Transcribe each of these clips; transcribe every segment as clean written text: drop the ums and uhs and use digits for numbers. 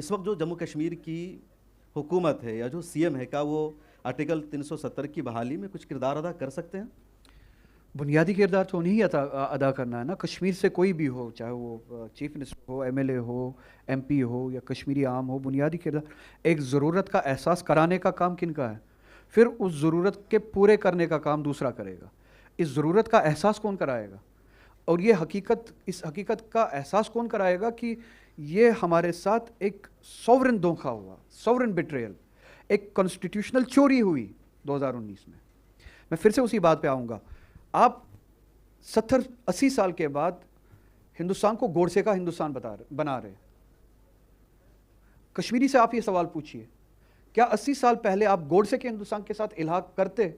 اس وقت جو جموں کشمیر کی حکومت ہے یا جو سی ایم ہے، کیا وہ آرٹیکل 370 کی بحالی میں کچھ کردار ادا کر سکتے ہیں؟ بنیادی کردار تو انہیں ادا کرنا ہے نا. کشمیر سے کوئی بھی ہو، چاہے وہ چیف منسٹر ہو، ایم ایل اے ہو، ایم پی ہو یا کشمیری عام ہو، بنیادی کردار ایک ضرورت کا احساس کرانے کا کام کن کا ہے؟ پھر اس ضرورت کے پورے کرنے کا کام دوسرا کرے گا. اس ضرورت کا احساس کون کرائے گا؟ اور اس حقیقت کا احساس کون کرائے گا کہ یہ ہمارے ساتھ ایک سوورن دھوکا ہوا، سوورن بیٹریل، ایک کانسٹیٹیوشنل چوری ہوئی 2019 میں. میں پھر سے اسی بات پہ آؤں گا. آپ 70-80 سال کے بعد ہندوستان کو گوڈسے کا ہندوستان بنا رہے. کشمیری سے آپ یہ سوال پوچھئے، کیا 80 سال پہلے آپ گوڈسے کے ہندوستان کے ساتھ الحاق کرتے؟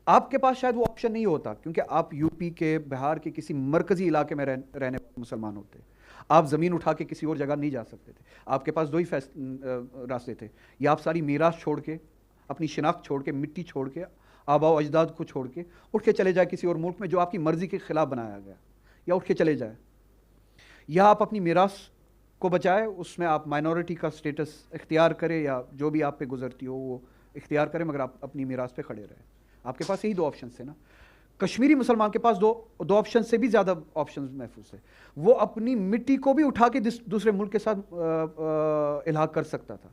آپ کے پاس شاید وہ آپشن نہیں ہوتا، کیونکہ آپ یو پی کے، بہار کے کسی مرکزی علاقے میں رہنے والے مسلمان ہوتے. آپ زمین اٹھا کے کسی اور جگہ نہیں جا سکتے تھے. آپ کے پاس دو ہی راستے تھے، یا آپ ساری میراث چھوڑ کے، اپنی شناخت چھوڑ کے، مٹی چھوڑ کے، آباء و اجداد کو چھوڑ کے اٹھ کے چلے جائے کسی اور ملک میں جو آپ کی مرضی کے خلاف بنایا گیا، یا اٹھ کے چلے جائے. یا آپ اپنی میراث کو بچائے، اس میں آپ مائنورٹی کا سٹیٹس اختیار کرے، یا جو بھی آپ پہ گزرتی ہو وہ اختیار کرے، مگر آپ اپنی میراث پہ کھڑے رہے. آپ کے پاس یہی دو آپشنس تھے نا. کشمیری مسلمان کے پاس دو آپشن سے بھی زیادہ آپشنز محفوظ ہے. وہ اپنی مٹی کو بھی اٹھا کے دوسرے ملک کے ساتھ الحاق کر سکتا تھا.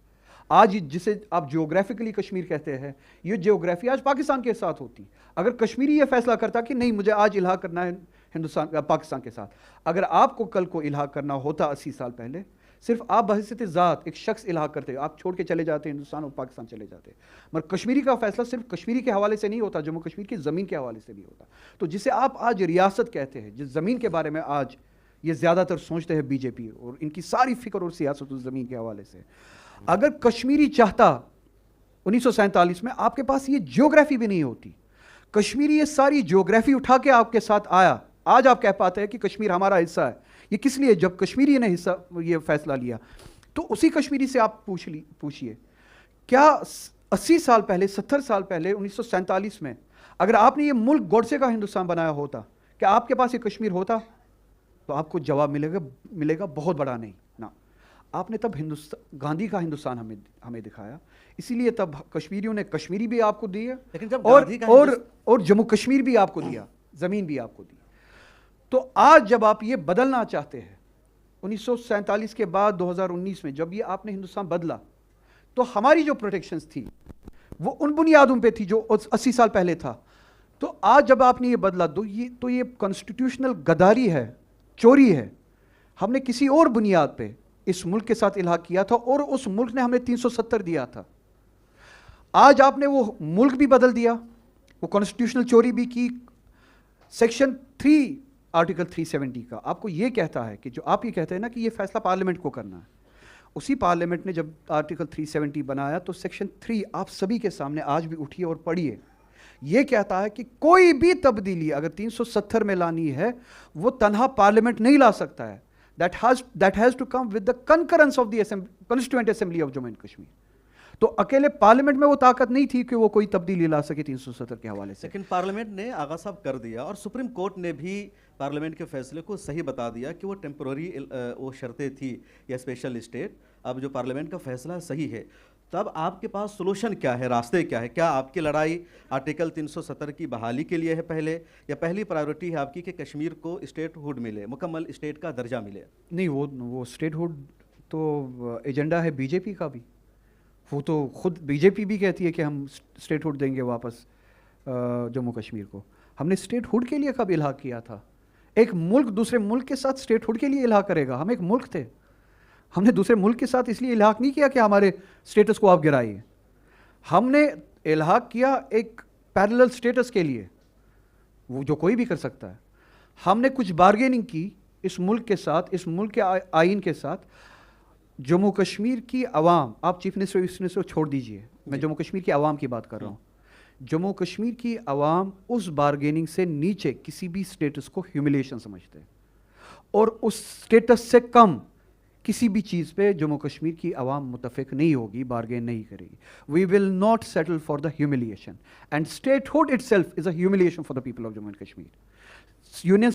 آج جسے آپ جیوگرافیکلی کشمیر کہتے ہیں، یہ جیوگرافی آج پاکستان کے ساتھ ہوتی. اگر کشمیری یہ فیصلہ کرتا کہ نہیں، مجھے آج الحاق کرنا ہے پاکستان کے ساتھ، اگر آپ کو کل کو الحاق کرنا ہوتا 80 سال پہلے، صرف آپ بحیثیت ذات ایک شخص الحاق کرتے، آپ چھوڑ کے چلے جاتے ہندوستان اور پاکستان چلے جاتے. مگر کشمیری کا فیصلہ صرف کشمیری کے حوالے سے نہیں ہوتا، جموں کشمیر کی زمین کے حوالے سے بھی ہوتا. تو جسے آپ آج ریاست کہتے ہیں، جس زمین کے بارے میں آج یہ زیادہ تر سوچتے ہیں بی جے پی، اور ان کی ساری فکر اور سیاست اس زمین کے حوالے سے، اگر کشمیری چاہتا 1947 میں، آپ کے پاس یہ جیوگرافی بھی نہیں ہوتی. کشمیری یہ ساری جیوگرافی اٹھا کے آپ کے ساتھ آیا. آج آپ کہہ پاتے ہیں کہ کشمیر ہمارا حصہ ہے. یہ کس لیے؟ جب کشمیری نے یہ فیصلہ لیا، تو اسی کشمیری سے آپ پوچھئے، کیا 80 سال پہلے، 70 سال پہلے 1947 میں اگر آپ نے یہ ملک گوڈسے کا ہندوستان بنایا ہوتا، کیا آپ کے پاس یہ کشمیر ہوتا؟ تو آپ کو جواب ملے گا بہت بڑا نہیں. نا، آپ نے تب گاندھی کا ہندوستان ہمیں دکھایا، اسی لیے تب کشمیریوں نے کشمیری بھی آپ کو دی ہے، لیکن جب اور جموں کشمیر بھی آپ کو دیا، زمین بھی آپ کو دی. تو آج جب آپ یہ بدلنا چاہتے ہیں، 1947 کے بعد 2019 میں جب یہ آپ نے ہندوستان بدلا، تو ہماری جو پروٹیکشنز تھی وہ ان بنیادوں پہ تھی جو 80 سال پہلے تھا. تو آج جب آپ نے یہ بدلا، تو یہ کانسٹیٹیوشنل غداری ہے، چوری ہے. ہم نے کسی اور بنیاد پہ اس ملک کے ساتھ الحاق کیا تھا، اور اس ملک نے ہمیں 370 دیا تھا. آج آپ نے وہ ملک بھی بدل دیا، وہ کانسٹیٹیوشنل چوری بھی کی. سیکشن 3 آرٹیکل 370 کا آپ کو یہ کہتا ہے کہ جو آپ یہ کہتے ہیں نا کہ یہ فیصلہ پارلیمنٹ کو کرنا ہے، اسی پارلیمنٹ نے جب آرٹیکل 370 بنایا تو سیکشن 3 آپ سبھی کے سامنے آج بھی اٹھیے اور پڑھیے. یہ کہتا ہے کہ کوئی بھی تبدیلی اگر 370 میں لانی ہے، وہ تنہا پارلیمنٹ نہیں لا سکتا ہے. That has to come with the concurrence of the Constituent Assembly of Jammu and Kashmir. تو اکیلے پارلیمنٹ میں وہ طاقت نہیں تھی کہ وہ کوئی تبدیلی لا سکے 370 کے حوالے سے. لیکن پارلیمنٹ نے آغا صاحب کر دیا، اور سپریم کورٹ نے بھی پارلیمنٹ کے فیصلے کو صحیح بتا دیا کہ وہ ٹیمپرری وہ شرطیں تھی یا اسپیشل اسٹیٹ. اب جو پارلیمنٹ کا فیصلہ صحیح ہے، تب آپ کے پاس سولوشن کیا ہے، راستے کیا ہے؟ کیا آپ کی لڑائی آرٹیکل 370 کی بحالی کے لیے ہے پہلے، یا پہلی پرائیورٹی ہے آپ کی کہ کشمیر کو اسٹیٹ ہوڈ ملے، مکمل اسٹیٹ کا درجہ ملے؟ نہیں، وہ اسٹیٹ ہوڈ تو ایجنڈا ہے بی جے پی کا بھی. وہ تو خود بی جے پی بھی کہتی ہے کہ ہم اسٹیٹ ہوڈ دیں گے واپس جموں کشمیر کو. ہم نے اسٹیٹ ہوڈ کے لیے کب الحاق کیا تھا؟ ایک ملک دوسرے ملک کے ساتھ اسٹیٹ ہوڈ کے لیے الحاق کرے گا؟ ہم ایک ملک تھے. ہم نے دوسرے ملک کے ساتھ اس لیے الحاق نہیں کیا کہ ہمارے اسٹیٹس کو آپ گرائیے. ہم نے الحاق کیا ایک پیرلل اسٹیٹس کے لیے، وہ جو کوئی بھی کر سکتا ہے. ہم نے کچھ بارگیننگ کی اس ملک کے ساتھ، اس ملک کے آئین کے ساتھ. جموں کشمیر کی عوام، آپ چیف منسٹر چھوڑ دیجئے، میں جموں کشمیر کی عوام کی بات کر رہا ہوں. جموں کشمیر کی عوام اس بارگیننگ سے نیچے کسی بھی اسٹیٹس کو ہیوملیشن سمجھتے ہیں، اور اس اسٹیٹس سے کم کسی بھی چیز پہ جموں کشمیر کی عوام متفق نہیں ہوگی، بارگین نہیں کرے گی. We will not settle for the humiliation, and statehood itself is a humiliation for the people of Jammu and Kashmir. Union